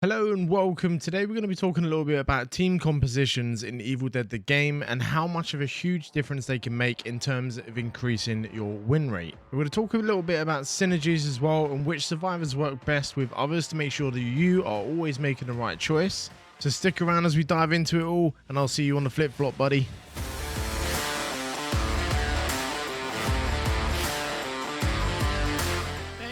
Hello and welcome. Today we're going to be talking a little bit about team compositions in Evil Dead the game and how much of a huge difference they can make in terms of increasing your win rate. We're going to talk a little bit about synergies as well and which survivors work best with others to make sure that you are always making the right choice. So stick around as we dive into it all, and I'll see you on the flip flop, buddy.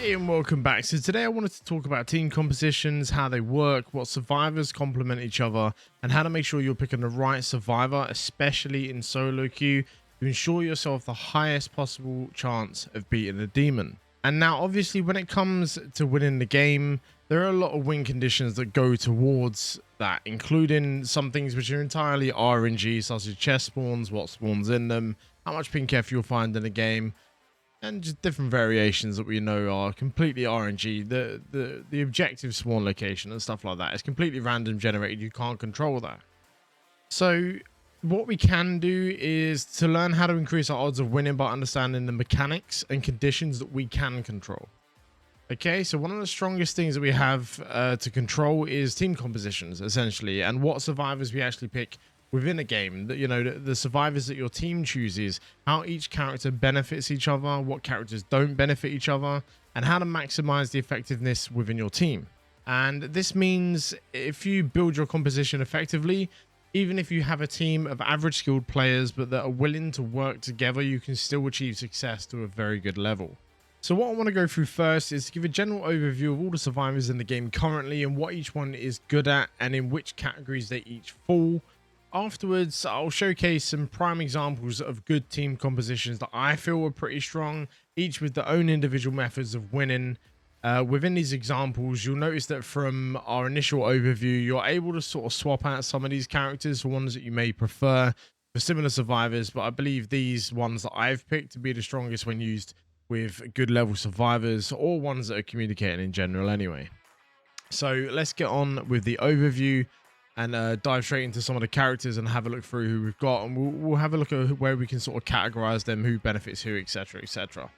Hey and welcome back. So today I wanted to talk about team compositions, how they work, what survivors complement each other, and how to make sure you're picking the right survivor, especially in solo queue, to ensure yourself the highest possible chance of beating the demon. And now obviously when it comes to winning the game, there are a lot of win conditions that go towards that, including some things which are entirely RNG, such as chest spawns, what spawns in them, how much pink F you'll find in the game, and just different variations that we know are completely RNG. The objective spawn location and stuff like that is completely random generated. You can't control that. So what we can do is to learn how to increase our odds of winning by understanding the mechanics and conditions that we can control. Okay, so one of the strongest things that we have to control is team compositions, essentially, and what survivors we actually pick within a game. That, you know, the survivors that your team chooses, how each character benefits each other, what characters don't benefit each other, and how to maximize the effectiveness within your team. And this means if you build your composition effectively, even if you have a team of average skilled players but that are willing to work together, you can still achieve success to a very good level. So what I want to go through first is to give a general overview of all the survivors in the game currently and what each one is good at and in which categories they each fall. Afterwards, I'll showcase some prime examples of good team compositions that I feel are pretty strong, each with their own individual methods of winning. Within these examples, you'll notice that from our initial overview, you're able to sort of swap out some of these characters for ones that you may prefer for similar survivors, but I believe these ones that I've picked to be the strongest when used with good level survivors or ones that are communicating in general anyway. So let's get on with the overview and dive straight into some of the characters and have a look through who we've got, and we'll have a look at where we can sort of categorize them, who benefits who, etc, etc.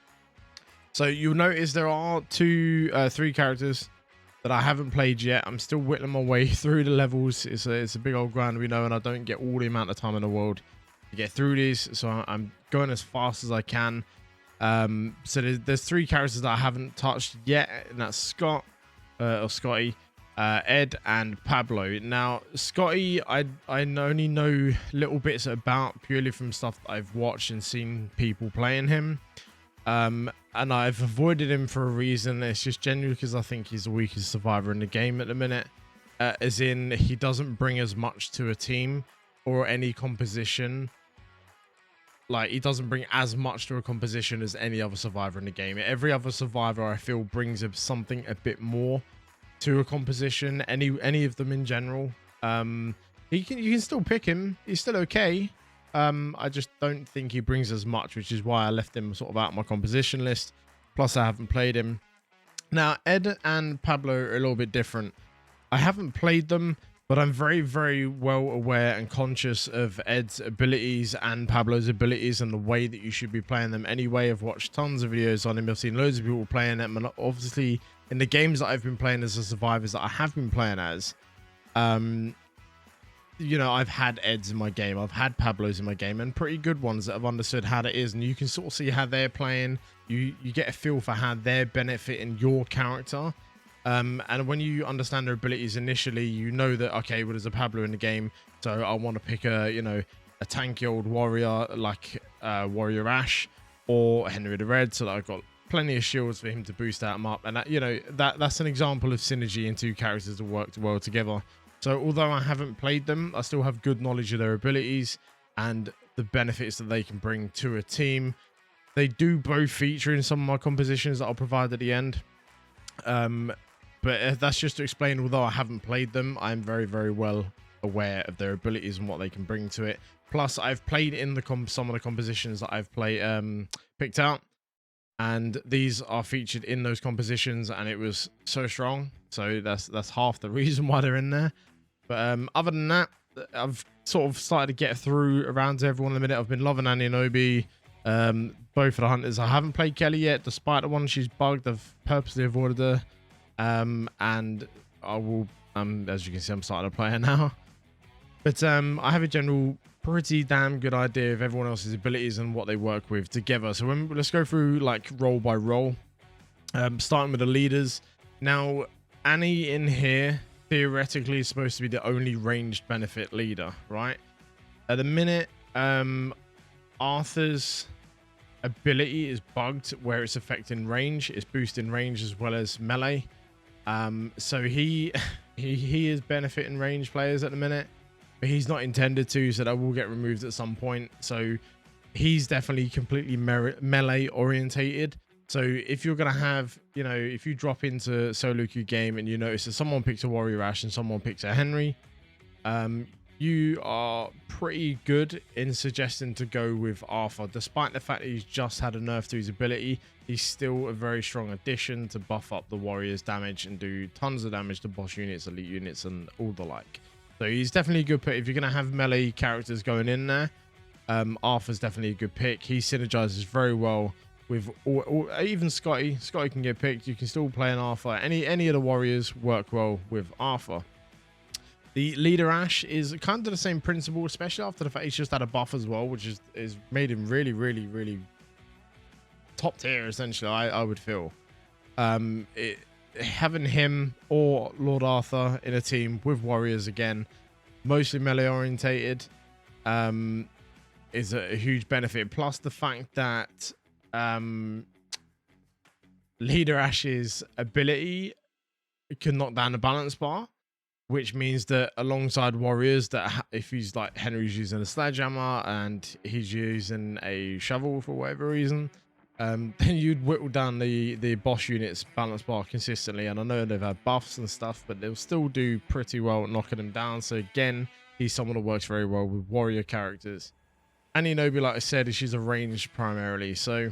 So you'll notice there are three characters that I haven't played yet. I'm still whittling my way through the levels. It's a big old grind, we know, and I don't get all the amount of time in the world to get through these, so I'm going as fast as I can. So there's three characters that I haven't touched yet, and that's Scott or Scotty, Ed, and Pablo. Now Scotty, I only know little bits about purely from stuff that I've watched and seen people playing him, and I've avoided him for a reason. It's just genuinely because I think he's the weakest survivor in the game at the minute, as in he doesn't bring as much to a team or any composition. Like, he doesn't bring as much to a composition as any other survivor in the game. Every other survivor, I feel, brings something a bit more to a composition. Any of them in general. You can still pick him. He's still okay. I just don't think he brings as much, which is why I left him sort of out of my composition list. Plus, I haven't played him. Now, Ed and Pablo are a little bit different. I haven't played them, but I'm very, very well aware and conscious of Ed's abilities and Pablo's abilities and the way that you should be playing them anyway. I've watched tons of videos on him. I've seen loads of people playing them. And obviously, in the games that I've been playing as the survivors that I have been playing as, you know, I've had Eds in my game. I've had Pablos in my game, and pretty good ones that have understood how that is. And you can sort of see how they're playing. You get a feel for how they're benefiting your character. And when you understand their abilities initially, you know that, okay, well, there's a Pablo in the game, so I want to pick a tanky old warrior like Warrior Ash or Henry the Red, so that I've got plenty of shields for him to boost out him up. And that, that's an example of synergy in two characters that work well together. So although I haven't played them, I still have good knowledge of their abilities and the benefits that they can bring to a team. They do both feature in some of my compositions that I'll provide at the end. But that's just to explain, although I haven't played them, I'm very, very well aware of their abilities and what they can bring to it. Plus, I've played in some of the compositions that I've picked out, and these are featured in those compositions, and it was so strong. So that's half the reason why they're in there. But other than that, I've sort of started to get through around to everyone in a minute. I've been loving Annie and Obi, both of the hunters. I haven't played Kelly yet, despite the one she's bugged. I've purposely avoided her. And I will As you can see, I'm starting to play it now. But I have a general pretty damn good idea of everyone else's abilities and what they work with together. So let's go through like role by role. Starting with the leaders. Now, Annie in here theoretically is supposed to be the only ranged benefit leader, right? At the minute, Arthur's ability is bugged where it's affecting range. It's boosting range as well as melee. So he is benefiting range players at the minute, but he's not intended to, so that will get removed at some point. So he's definitely completely melee orientated. So if you're going to have, you know, if you drop into solo queue game and you notice that someone picks a warrior Ash and someone picks a Henry, you are pretty good in suggesting to go with Arthur. Despite the fact that he's just had a nerf to his ability, he's still a very strong addition to buff up the warrior's damage and do tons of damage to boss units, elite units, and all the like. So he's definitely a good pick. If you're going to have melee characters going in there, Arthur's definitely a good pick. He synergizes very well with even Scotty. Scotty can get picked. You can still play an Arthur. Any of the warriors work well with Arthur. The leader Ash is kind of the same principle, especially after the fact he's just had a buff as well, which is made him really top tier, essentially, I would feel. Having him or Lord Arthur in a team with warriors, again, mostly melee orientated, is a huge benefit. Plus the fact that leader Ash's ability can knock down the balance bar, which means that alongside warriors, that if he's like Henry's using a sledgehammer and he's using a shovel for whatever reason, then you'd whittle down the boss units balance bar consistently. And I know they've had buffs and stuff, but they'll still do pretty well at knocking them down. So again, he's someone that works very well with warrior characters. Annie Nobi, like I said, she's a ranged primarily. So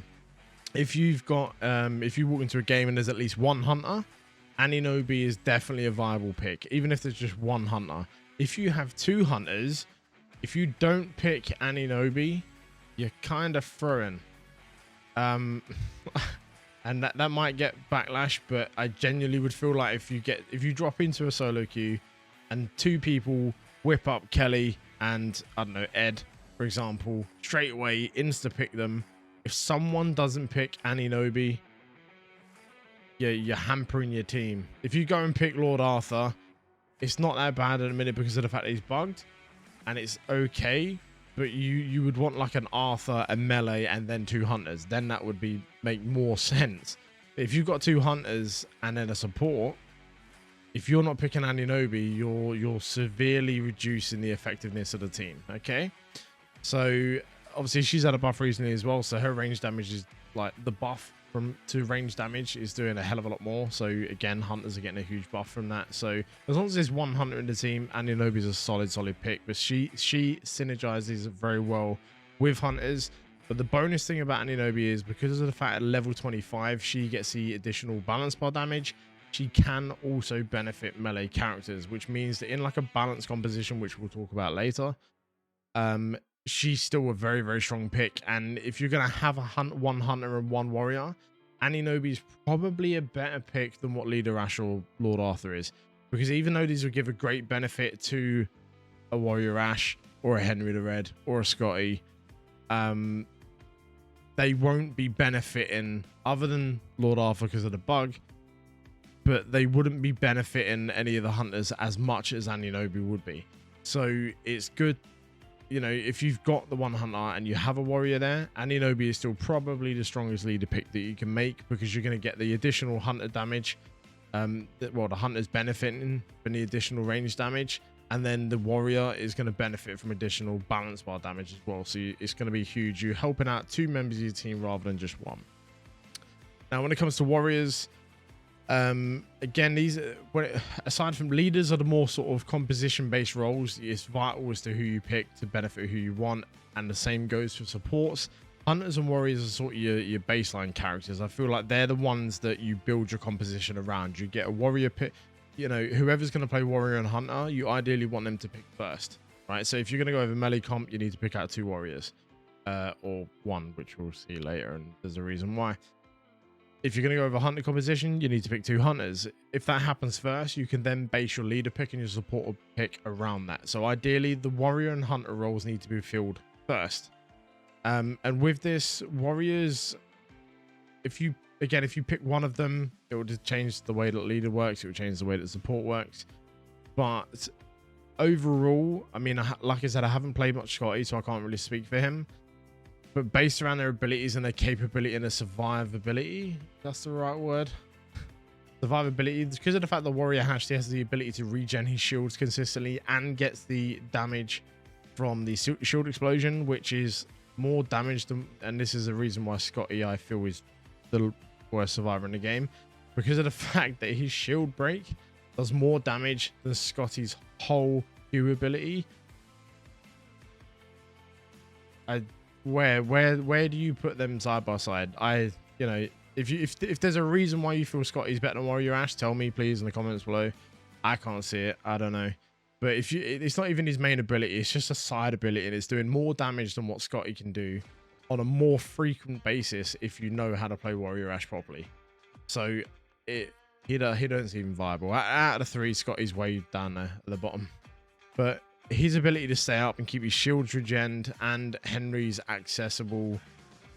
if you've got if you walk into a game and there's at least one hunter, Annie Nobi is definitely a viable pick, even if there's just one hunter. If you have two hunters, if you don't pick Annie Nobi, you're kind of throwing. And that might get backlash, but I genuinely would feel like if you drop into a solo queue and two people whip up Kelly and, I don't know, Ed, for example, straight away insta pick them. If someone doesn't pick Annie Nobi, you're hampering your team. If you go and pick Lord Arthur, it's not that bad at the minute because of the fact that he's bugged, and it's okay. But you would want like an Arthur, a melee, and then two hunters. Then that would make more sense. But if you've got two hunters and then a support, if you're not picking Annie Nobi, you're severely reducing the effectiveness of the team. Okay, so obviously she's had a buff recently as well, so her range damage is like the buff to range damage is doing a hell of a lot more. So again, hunters are getting a huge buff from that. So as long as there's one hunter in the team, Annie Nobi is a solid pick. But she synergizes very well with hunters. But the bonus thing about Annie Nobi is because of the fact at level 25 she gets the additional balance bar damage, she can also benefit melee characters, which means that in like a balanced composition, which we'll talk about later, she's still a very strong pick. And if you're gonna have one hunter and one warrior, Annie Nobi is probably a better pick than what leader Ash or Lord Arthur is, because even though these will give a great benefit to a warrior Ash or a Henry the Red or a Scotty, they won't be benefiting other than Lord Arthur because of the bug, but they wouldn't be benefiting any of the hunters as much as Annie Nobi would be. So it's good, you know, if you've got the one hunter and you have a warrior there, Annie Nobi is still probably the strongest leader pick that you can make, because you're going to get the additional hunter damage. Well, the hunter's benefiting from the additional range damage, and then the warrior is going to benefit from additional balance bar damage as well. So it's going to be huge. You're helping out two members of your team rather than just one. Now, when it comes to warriors, again, these aside from leaders are the more sort of composition based roles. It's vital as to who you pick to benefit who you want, and the same goes for supports. Hunters and warriors are sort of your baseline characters. I feel like they're the ones that you build your composition around. You get a warrior pick, you know, whoever's going to play warrior and hunter, you ideally want them to pick first, right? So if you're going to go over melee comp, you need to pick out two warriors, or one, which we'll see later, and there's a reason why. if you're going to go over hunter composition, you need to pick 2 hunters. If that happens first, you can then base your leader pick and your support pick around that. So ideally, the warrior and hunter roles need to be filled first. And with this, warriors, if you pick one of them, it will just change the way that leader works. It will change the way that support works. But overall, I mean, like I said, I haven't played much Scotty, so I can't really speak for him. But based around their abilities and their capability and their survivability, that's the right word. Survivability, because of the fact the warrior actually has the ability to regen his shields consistently and gets the damage from the shield explosion, which is more damage than, and this is the reason why Scotty, I feel, is the worst survivor in the game, because of the fact that his shield break does more damage than Scotty's whole Q ability. Where do you put them side by side? You know, if there's a reason why you feel Scotty's better than Warrior Ash, tell me please in the comments below. I can't see it. I don't know. But it's not even his main ability. It's just a side ability, and it's doing more damage than what Scotty can do on a more frequent basis if you know how to play Warrior Ash properly. So he doesn't seem viable. Out of the 3, Scotty's way down there at the bottom. But his ability to stay up and keep his shields regened, and Henry's accessible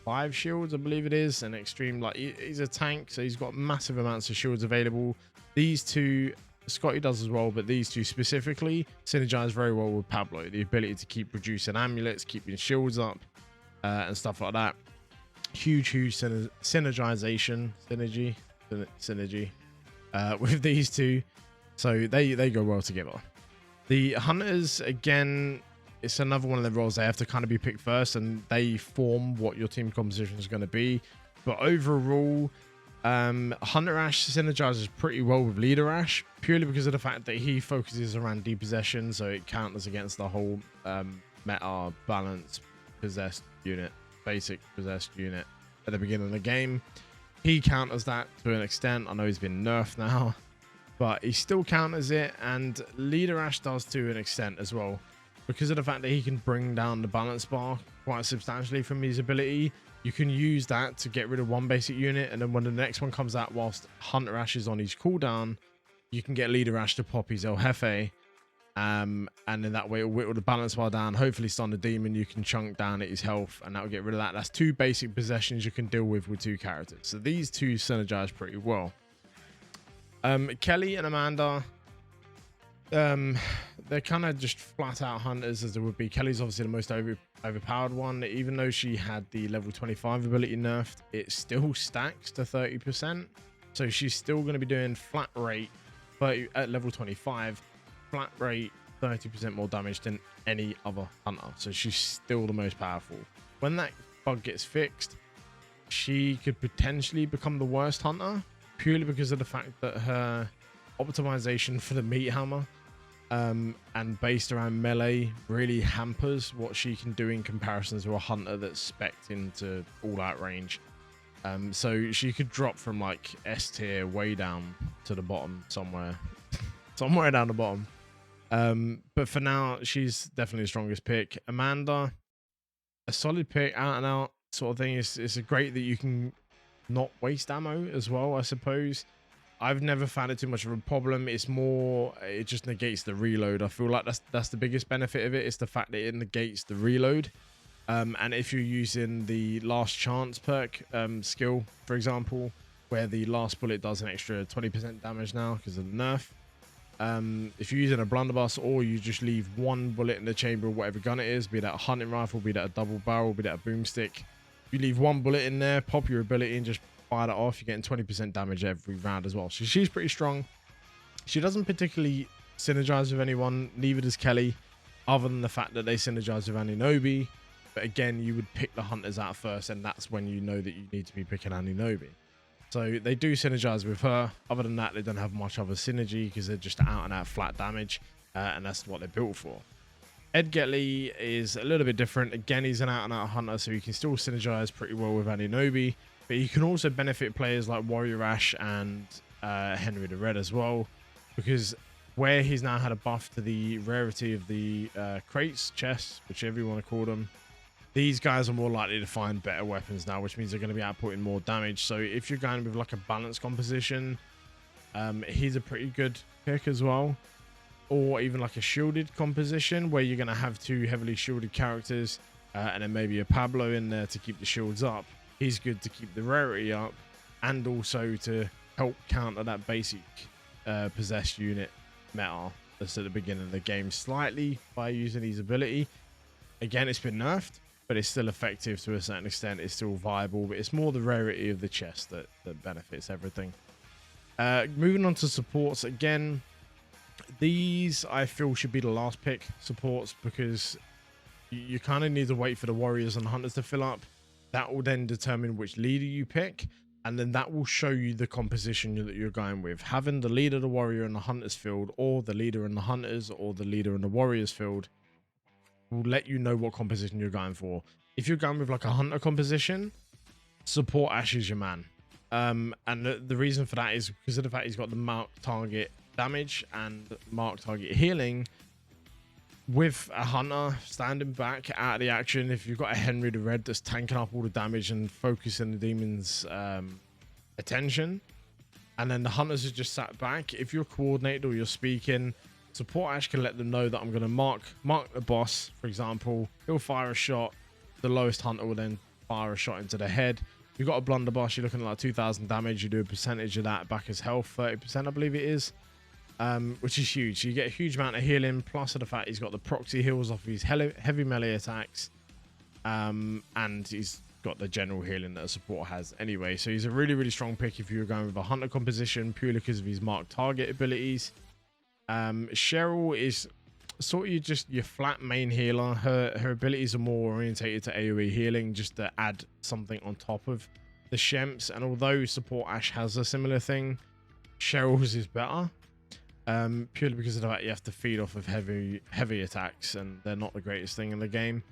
5 shields, I believe it is, and extreme, like, he's a tank, so he's got massive amounts of shields available. These 2, Scotty does as well, but these 2 specifically synergize very well with Pablo. The ability to keep producing amulets, keeping shields up, and stuff like that. Huge synergy with these 2, so they go well together. The hunters, again, it's another one of the roles they have to kind of be picked first, and they form what your team composition is going to be. But overall, Hunter Ash synergizes pretty well with Leader Ash, purely because of the fact that he focuses around depossession, so it counters against the whole meta balance possessed unit, basic possessed unit at the beginning of the game. He counters that to an extent. I know he's been nerfed now, but he still counters it, and Leader Ash does to an extent as well, because of the fact that he can bring down the balance bar quite substantially from his ability. You can use that to get rid of one basic unit, and then when the next one comes out whilst Hunter Ash is on his cooldown, you can get Leader Ash to pop his El Jefe, and then that way it'll whittle the balance bar down, hopefully stun the demon. You can chunk down at his health, and that'll get rid of that. That's 2 basic possessions you can deal with 2 characters, so these 2 synergize pretty well. Kelly and Amanda, they're kind of just flat out hunters, as there would be. Kelly's obviously the most overpowered one. Even though she had the level 25 ability nerfed, it still stacks to 30%, so she's still going to be doing flat rate 30 at level 25, flat rate 30% more damage than any other hunter. So she's still the most powerful. When that bug gets fixed, she could potentially become the worst hunter, purely because of the fact that her optimization for the meat hammer and based around melee really hampers what she can do in comparison to a hunter that's specced into all out range. So she could drop from like S tier way down to the bottom somewhere down the bottom. But for now, she's definitely the strongest pick. Amanda, a solid pick, out and out sort of thing. It's a great that you can not waste ammo as well, I suppose. I've never found it too much of a problem. It's more, it just negates the reload. I feel like that's the biggest benefit of it, is the fact that it negates the reload. And if you're using the last chance perk skill, for example, where the last bullet does an extra 20% damage now because of the nerf, if you're using a blunderbuss, or you just leave 1 bullet in the chamber of whatever gun it is, be that a hunting rifle, be that a double barrel, be that a boomstick, you leave 1 bullet in there, pop your ability and just fire that off, you're getting 20% damage every round as well. So she's pretty strong. She doesn't particularly synergize with anyone, neither does Kelly, other than the fact that they synergize with Aninobi. But again, you would pick the hunters out first, and that's when you know that you need to be picking Aninobi. So they do synergize with her. Other than that, they don't have much of a synergy because they're just out and out flat damage, and that's what they're built for. Ed Getley is a little bit different. Again, he's an out and out hunter, so he can still synergize pretty well with Aninobi, but he can also benefit players like Warrior Ash and Henry the Red as well, because where he's now had a buff to the rarity of the crates, chests, whichever you want to call them, these guys are more likely to find better weapons now, which means they're going to be outputting more damage. So if you're going with like a balanced composition, he's a pretty good pick as well. Or even like a shielded composition where you're going to have two heavily shielded characters and then maybe a Pablo in there to keep the shields up. He's good to keep the rarity up and also to help counter that basic possessed unit meta that's at the beginning of the game slightly by using his ability. Again, it's been nerfed, but it's still effective to a certain extent. It's still viable, but it's more the rarity of the chest that benefits everything. Moving on to supports again. These I feel should be the last pick, supports, because you kind of need to wait for the warriors and hunters to fill up. That will then determine which leader you pick, and then that will show you the composition that you're going with. Having the leader, the warrior, and the hunters field, or the leader and the hunters, or the leader and the warriors field, will let you know what composition you're going for. If you're going with like a hunter composition, support Ash is your man. And the reason for that is because of the fact he's got the mark target damage and mark target healing. With a hunter standing back out of the action, if you've got a Henry the Red that's tanking up all the damage and focusing the demon's attention, and then the hunters are just sat back, if you're coordinated or you're speaking, support Ash can let them know that I'm going to mark the boss, for example. He'll fire a shot. The lowest hunter will then fire a shot into the head. You've got a blunderbuss, you're looking at like 2,000 damage. You do a percentage of that back as health, 30% I believe it is, which is huge. So you get a huge amount of healing, plus the fact he's got the proxy heals off his heavy melee attacks, and he's got the general healing that a support has anyway. So he's a really, really strong pick if you're going with a hunter composition, purely because of his marked target abilities. Cheryl is sort of just your flat main healer. Her abilities are more orientated to AoE healing, just to add something on top of the Shemps. And although support Ash has a similar thing, Cheryl's is better, purely because of the fact you have to feed off of heavy attacks, and they're not the greatest thing in the game.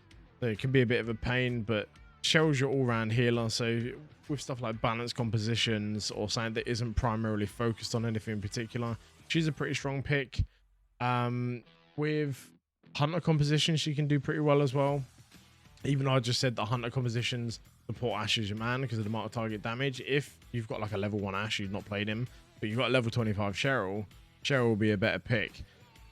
So it can be a bit of a pain, but Cheryl's your all-round healer. So with stuff like balanced compositions or something that isn't primarily focused on anything in particular, she's a pretty strong pick. With hunter compositions, she can do pretty well as well. Even though I just said that hunter compositions support Ash as your man because of the mark target damage. If you've got like a level 1 Ash, you've not played him, but you've got a level 25 Cheryl will be a better pick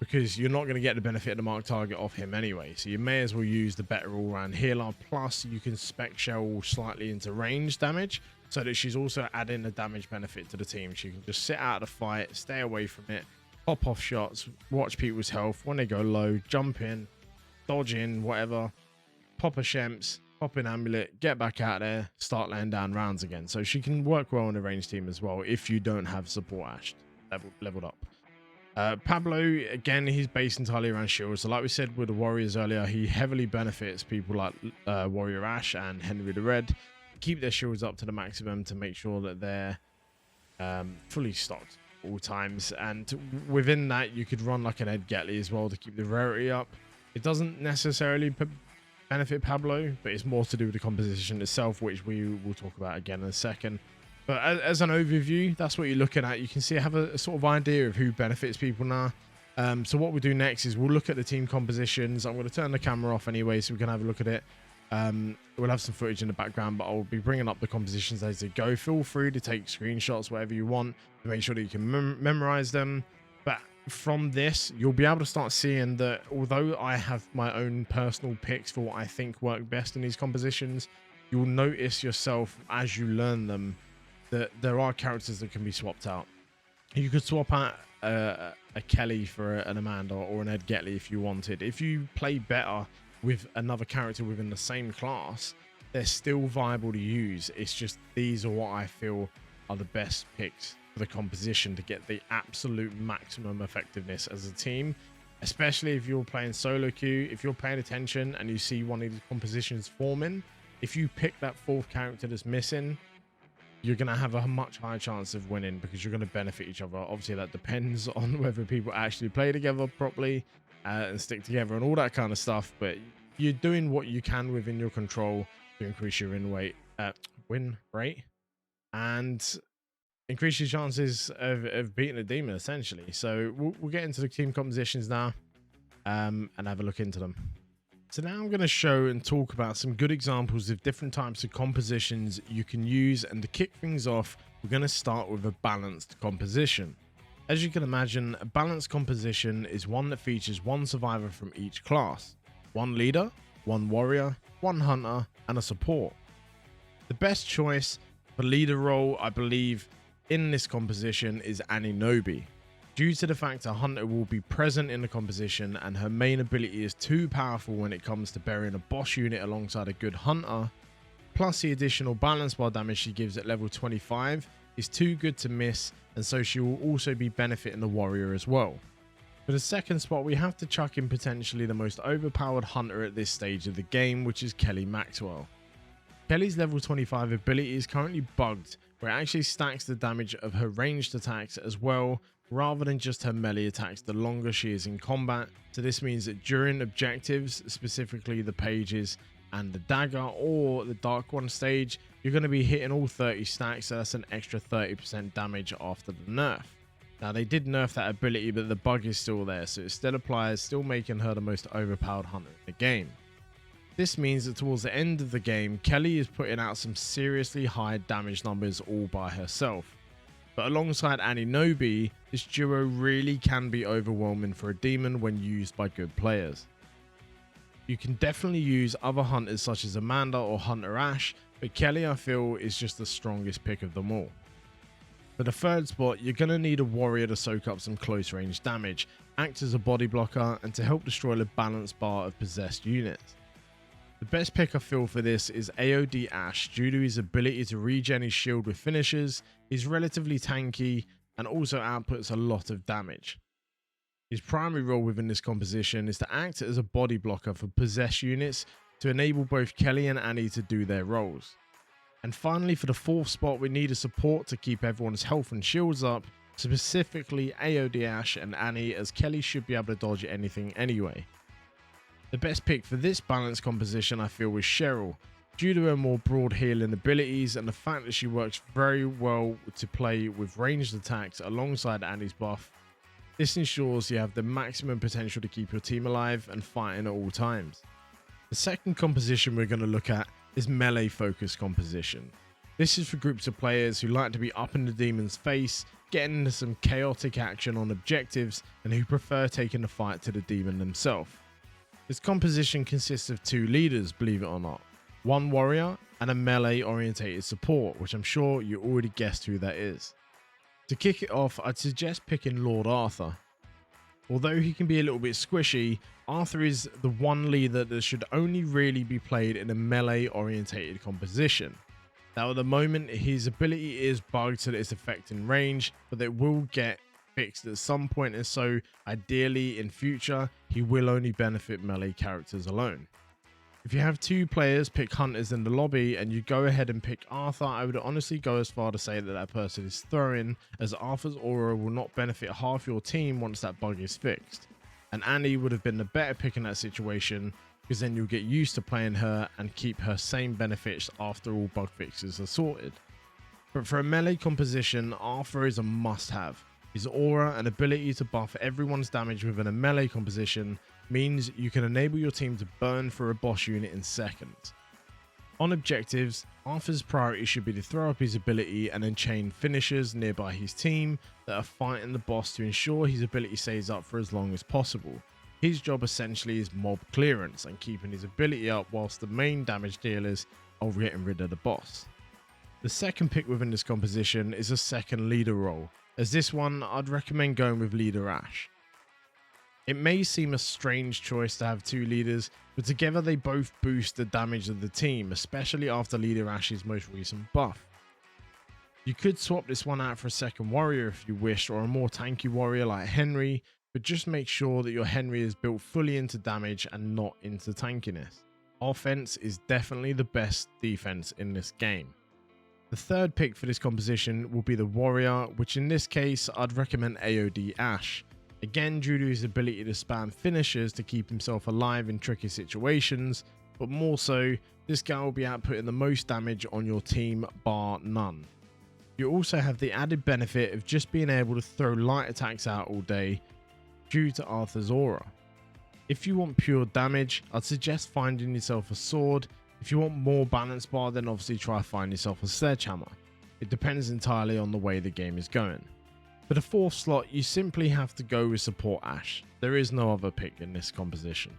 because you're not going to get the benefit of the mark target off him anyway. So you may as well use the better all-round healer. Plus, you can spec Cheryl slightly into range damage so that she's also adding a damage benefit to the team. She can just sit out of the fight, stay away from it, pop off shots, watch people's health when they go low, jump in, dodge in, whatever, pop a Shemps, pop an amulet, get back out there, start laying down rounds again. So she can work well on the range team as well if you don't have support Ash leveled up. Pablo, again, he's based entirely around shields. So like we said with the warriors earlier, he heavily benefits people like Warrior Ash and Henry the Red. Keep their shields up to the maximum to make sure that they're fully stocked all times. And within that, you could run like an Ed Getley as well to keep the rarity up. It doesn't necessarily benefit Pablo, but it's more to do with the composition itself, which we will talk about again in a second. But as an overview, that's what you're looking at. You can see, have a sort of idea of who benefits people now. So what we'll do next is we'll look at the team compositions. I'm going to turn the camera off anyway so we can have a look at it. We'll have some footage in the background, but I'll be bringing up the compositions as they go. Feel free to take screenshots, whatever you want, to make sure that you can memorize them. But from this, you'll be able to start seeing that although I have my own personal picks for what I think work best in these compositions, you'll notice yourself as you learn them that there are characters that can be swapped out. You could swap out a Kelly for an Amanda or an Ed Getley if you wanted. If you play better with another character within the same class, they're still viable to use. It's just these are what I feel are the best picks for the composition to get the absolute maximum effectiveness as a team, especially if you're playing solo queue. If you're paying attention and you see one of these compositions forming, if you pick that fourth character that's missing, you're going to have a much higher chance of winning because you're going to benefit each other. Obviously, that depends on whether people actually play together properly and stick together and all that kind of stuff. But you're doing what you can within your control to increase your win rate and increase your chances of beating a demon, essentially. So we'll get into the team compositions now and have a look into them. So now I'm going to show and talk about some good examples of different types of compositions you can use, and to kick things off, we're going to start with a balanced composition. As you can imagine, a balanced composition is one that features one survivor from each class, one leader, one warrior, one hunter, and a support. The best choice for leader role, I believe, in this composition is Annie Nobi. Due to the fact a hunter will be present in the composition and her main ability is too powerful when it comes to burying a boss unit alongside a good hunter, plus the additional balance bar damage she gives at level 25 is too good to miss, and so she will also be benefiting the warrior as well. For the second spot, we have to chuck in potentially the most overpowered hunter at this stage of the game, which is Kelly Maxwell. Kelly's level 25 ability is currently bugged, where it actually stacks the damage of her ranged attacks as well, rather than just her melee attacks the longer she is in combat. So this means that during objectives, specifically the pages and the dagger or the dark one stage, you're going to be hitting all 30 stacks, so that's an extra 30% damage after the nerf. Now they did nerf that ability, but the bug is still there, so it still applies, still making her the most overpowered hunter in the game. This means that towards the end of the game, Kelly is putting out some seriously high damage numbers all by herself. But alongside Annie Nobi, this duo really can be overwhelming for a demon when used by good players. You can definitely use other hunters such as Amanda or Hunter Ash, but Kelly I feel is just the strongest pick of them all. For the third spot, you're going to need a warrior to soak up some close range damage, act as a body blocker, and to help destroy the balance bar of possessed units. The best pick I feel for this is AOD Ash due to his ability to regen his shield with finishers, he's relatively tanky, and also outputs a lot of damage. His primary role within this composition is to act as a body blocker for possessed units to enable both Kelly and Annie to do their roles. And finally, for the fourth spot, we need a support to keep everyone's health and shields up, specifically AOD Ash and Annie, as Kelly should be able to dodge anything anyway. The best pick for this balanced composition I feel was Cheryl, due to her more broad healing abilities and the fact that she works very well to play with ranged attacks alongside Annie's buff. This ensures you have the maximum potential to keep your team alive and fighting at all times. The second composition we're going to look at is melee focused composition. This is for groups of players who like to be up in the demon's face, getting into some chaotic action on objectives, and who prefer taking the fight to the demon themselves. This composition consists of two leaders, believe it or not, one warrior and a melee orientated support, which I'm sure you already guessed who that is. To kick it off, I'd suggest picking Lord Arthur. Although he can be a little bit squishy, Arthur is the one leader that should only really be played in a melee orientated composition. Now at the moment his ability is bugged so that it's affecting range, but it will get fixed at some point, and so ideally in future he will only benefit melee characters alone. If you have two players pick hunters in the lobby and you go ahead and pick Arthur, I would honestly go as far to say that that person is throwing, as Arthur's aura will not benefit half your team once that bug is fixed. And Annie would have been the better pick in that situation, because then you'll get used to playing her and keep her same benefits after all bug fixes are sorted. But for a melee composition, Arthur is a must-have. His aura and ability to buff everyone's damage within a melee composition means you can enable your team to burn for a boss unit in seconds. On objectives, Arthur's priority should be to throw up his ability and then chain finishers nearby his team that are fighting the boss to ensure his ability stays up for as long as possible. His job essentially is mob clearance and keeping his ability up whilst the main damage dealers are getting rid of the boss. The second pick within this composition is a second leader role. As this one, I'd recommend going with Leader Ash. It may seem a strange choice to have two leaders, but together they both boost the damage of the team, especially after Leader Ash's most recent buff. You could swap this one out for a second warrior if you wish, or a more tanky warrior like Henry, but just make sure that your Henry is built fully into damage and not into tankiness. Offense is definitely the best defense in this game. The third pick for this composition will be the warrior, which in this case I'd recommend AOD Ash. Again, due to his ability to spam finishers to keep himself alive in tricky situations, but more so, this guy will be outputting the most damage on your team bar none. You also have the added benefit of just being able to throw light attacks out all day due to Arthur's aura. If you want pure damage, I'd suggest finding yourself a sword. If you want more balance bar, then obviously try find yourself a sledgehammer. It depends entirely on the way the game is going. For the fourth slot, you simply have to go with support Ash. There is no other pick in this composition.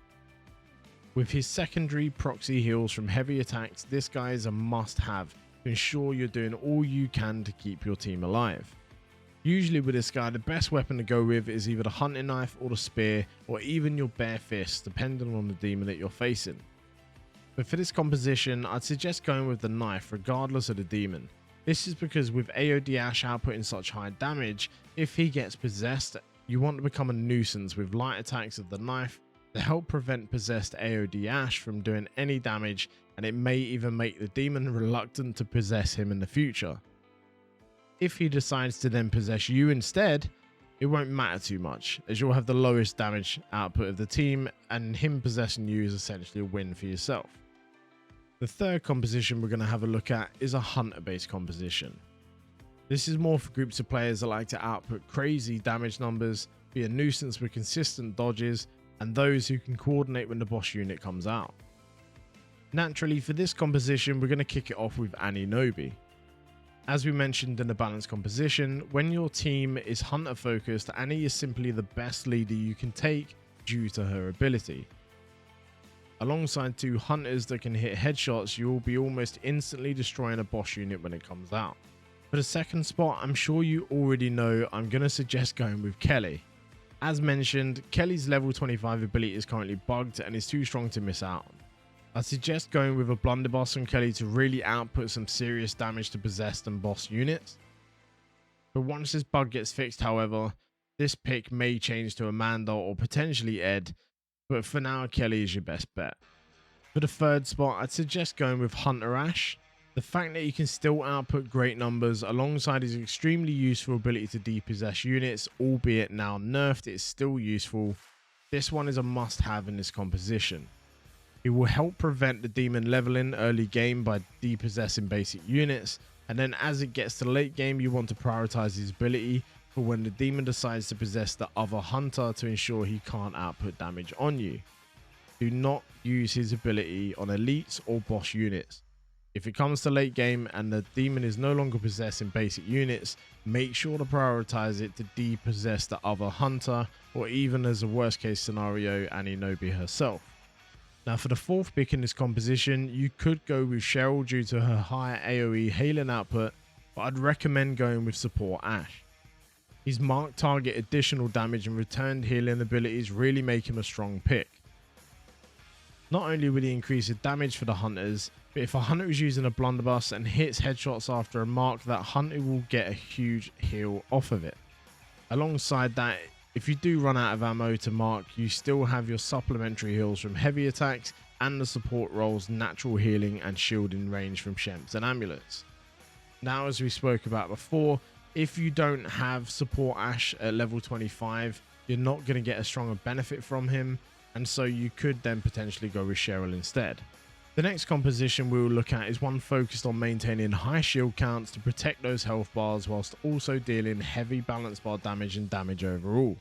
With his secondary proxy heals from heavy attacks, this guy is a must-have to ensure you're doing all you can to keep your team alive. Usually with this guy, the best weapon to go with is either the hunting knife or the spear, or even your bare fist, depending on the demon that you're facing. But for this composition, I'd suggest going with the knife regardless of the demon. This is because with AoD Ash outputting such high damage, if he gets possessed, you want to become a nuisance with light attacks of the knife to help prevent possessed AoD Ash from doing any damage, and it may even make the demon reluctant to possess him in the future. If he decides to then possess you instead, it won't matter too much, as you'll have the lowest damage output of the team, and him possessing you is essentially a win for yourself. The third composition we're going to have a look at is a hunter based composition. This is more for groups of players that like to output crazy damage numbers, be a nuisance with consistent dodges, and those who can coordinate when the boss unit comes out. Naturally, for this composition, we're going to kick it off with Annie Nobi. As we mentioned in the balanced composition, when your team is hunter focused, Annie is simply the best leader you can take due to her ability. Alongside two hunters that can hit headshots, you will be almost instantly destroying a boss unit when it comes out. For the second spot, I'm sure you already know I'm going to suggest going with Kelly. As mentioned, Kelly's level 25 ability is currently bugged and is too strong to miss out on. I suggest going with a blunderbuss on Kelly to really output some serious damage to possessed and boss units. But once this bug gets fixed, however, this pick may change to Amanda or potentially Ed, but for now Kelly is your best bet. For the third spot, I'd suggest going with Hunter Ash. The fact that he can still output great numbers alongside his extremely useful ability to depossess units, albeit now nerfed, it's still useful. This one is a must-have in this composition. It will help prevent the demon leveling early game by depossessing basic units, and then as it gets to late game, you want to prioritize his ability for when the demon decides to possess the other hunter to ensure he can't output damage on you. Do not use his ability on elites or boss units. If it comes to late game and the demon is no longer possessing basic units, make sure to prioritize it to depossess the other hunter, or even as a worst case scenario, Annie Nobi herself. Now for the fourth pick in this composition, you could go with Cheryl due to her higher AoE healing output, but I'd recommend going with support Ash. His marked target additional damage and returned healing abilities really make him a strong pick. Not only will he increase the damage for the hunters, but if a hunter is using a blunderbuss and hits headshots after a mark, that hunter will get a huge heal off of it. Alongside that, if you do run out of ammo to mark, you still have your supplementary heals from heavy attacks and the support role's natural healing and shielding range from Shemps and amulets. Now, as we spoke about before, if you don't have support Ash at level 25, you're not going to get a stronger benefit from him, and so you could then potentially go with Cheryl instead. The next composition we will look at is one focused on maintaining high shield counts to protect those health bars whilst also dealing heavy balance bar damage and damage overall.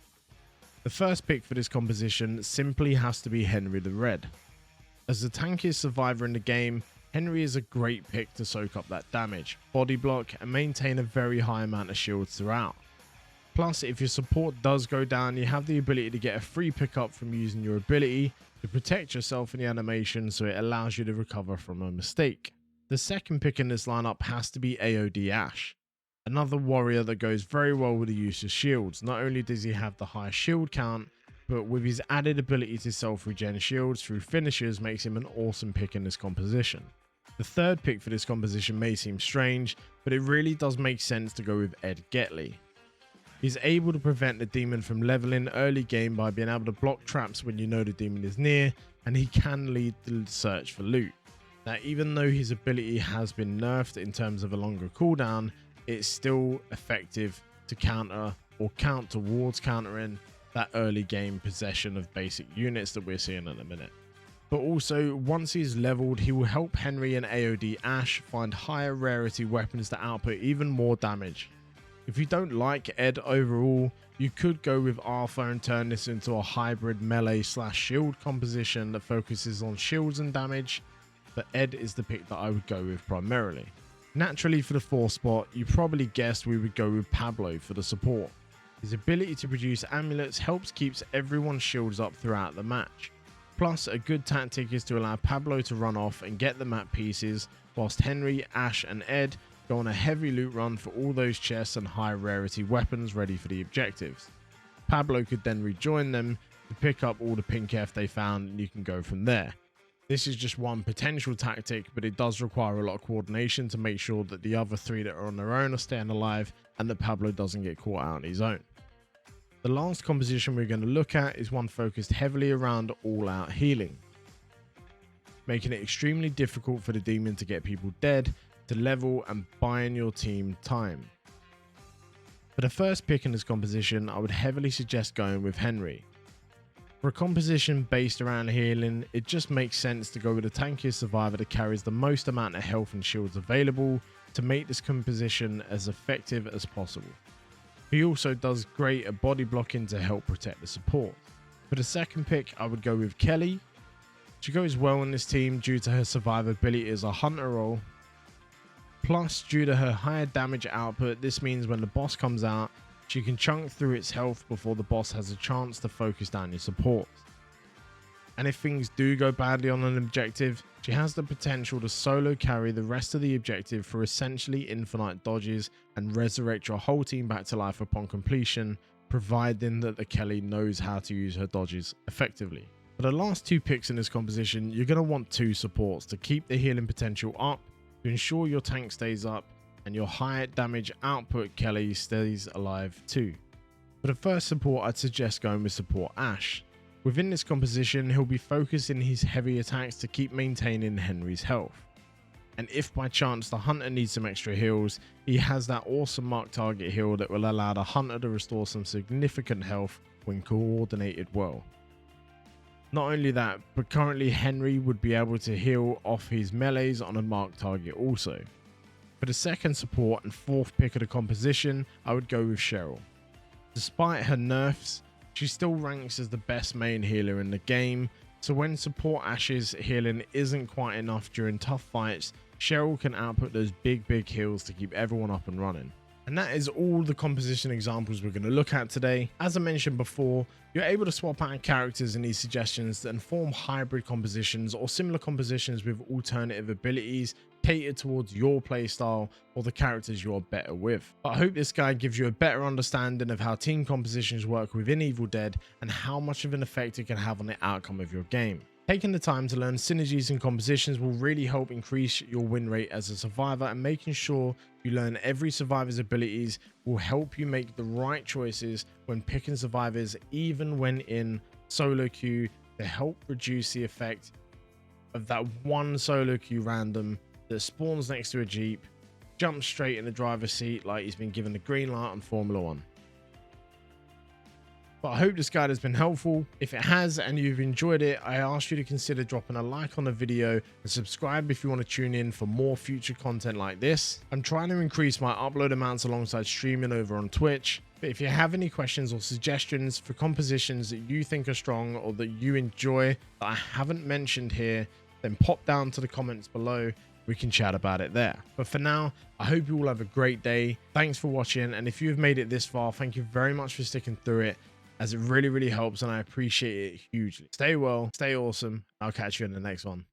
The first pick for this composition simply has to be Henry the Red. As the tankiest survivor in the game, Henry is a great pick to soak up that damage, body block and maintain a very high amount of shields throughout. Plus, if your support does go down, you have the ability to get a free pickup from using your ability to protect yourself in the animation, so it allows you to recover from a mistake. The second pick in this lineup has to be AoD Ash, another warrior that goes very well with the use of shields. Not only does he have the high shield count, but with his added ability to self-regen shields through finishers makes him an awesome pick in this composition. The third pick for this composition may seem strange, but it really does make sense to go with Ed Getley. He's able to prevent the demon from leveling early game by being able to block traps when you know the demon is near, and he can lead the search for loot. Now, even though his ability has been nerfed in terms of a longer cooldown, it's still effective to counter or count towards countering that early game possession of basic units that we're seeing in a minute. But also, once he's leveled, he will help Henry and AoD Ash find higher rarity weapons to output even more damage. If you don't like Ed overall, you could go with Arthur and turn this into a hybrid melee / shield composition that focuses on shields and damage, but Ed is the pick that I would go with primarily. Naturally, for the 4th spot, you probably guessed we would go with Pablo for the support. His ability to produce amulets helps keeps everyone's shields up throughout the match. Plus, a good tactic is to allow Pablo to run off and get the map pieces, whilst Henry, Ash and Ed go on a heavy loot run for all those chests and high rarity weapons ready for the objectives. Pablo could then rejoin them to pick up all the pink F they found, and you can go from there. This is just one potential tactic, but it does require a lot of coordination to make sure that the other 3 that are on their own are staying alive and that Pablo doesn't get caught out on his own. The last composition we're going to look at is one focused heavily around all-out healing, making it extremely difficult for the demon to get people dead, to level and buying your team time. For the first pick in this composition, I would heavily suggest going with Henry. For a composition based around healing, it just makes sense to go with a tankier survivor that carries the most amount of health and shields available to make this composition as effective as possible. He also does great at body blocking to help protect the support. For the second pick, I would go with Kelly. She goes well in this team due to her survivability as a hunter role. Plus, due to her higher damage output, this means when the boss comes out, she can chunk through its health before the boss has a chance to focus down your support. And if things do go badly on an objective, she has the potential to solo carry the rest of the objective for essentially infinite dodges and resurrect your whole team back to life upon completion, providing that the Kelly knows how to use her dodges effectively. For the last 2 picks in this composition, you're going to want 2 supports to keep the healing potential up, to ensure your tank stays up, and your high damage output Kelly stays alive too. For the first support, I'd suggest going with support Ash. Within this composition, he'll be focusing his heavy attacks to keep maintaining Henry's health. And if by chance the hunter needs some extra heals, he has that awesome mark target heal that will allow the hunter to restore some significant health when coordinated well. Not only that, but currently Henry would be able to heal off his melees on a marked target also. For the second support and 4th pick of the composition, I would go with Cheryl. Despite her nerfs, she still ranks as the best main healer in the game, so when support Ash's healing isn't quite enough during tough fights, Cheryl can output those big heals to keep everyone up and running. And that is all the composition examples we're going to look at today. As I mentioned before, you're able to swap out characters in these suggestions and form hybrid compositions or similar compositions with alternative abilities catered towards your playstyle or the characters you're better with. But I hope this guide gives you a better understanding of how team compositions work within Evil Dead and how much of an effect it can have on the outcome of your game. Taking the time to learn synergies and compositions will really help increase your win rate as a survivor, and making sure you learn every survivor's abilities will help you make the right choices when picking survivors, even when in solo queue, to help reduce the effect of that one solo queue random that spawns next to a Jeep, jumps straight in the driver's seat like he's been given the green light on Formula 1. But I hope this guide has been helpful. If it has and you've enjoyed it, I ask you to consider dropping a like on the video and subscribe if you want to tune in for more future content like this. I'm trying to increase my upload amounts alongside streaming over on Twitch. But if you have any questions or suggestions for compositions that you think are strong or that you enjoy that I haven't mentioned here, then pop down to the comments below. We can chat about it there. But for now, I hope you all have a great day. Thanks for watching. And if you've made it this far, thank you very much for sticking through it, as it really helps and I appreciate it hugely. Stay well, stay awesome. I'll catch you in the next one.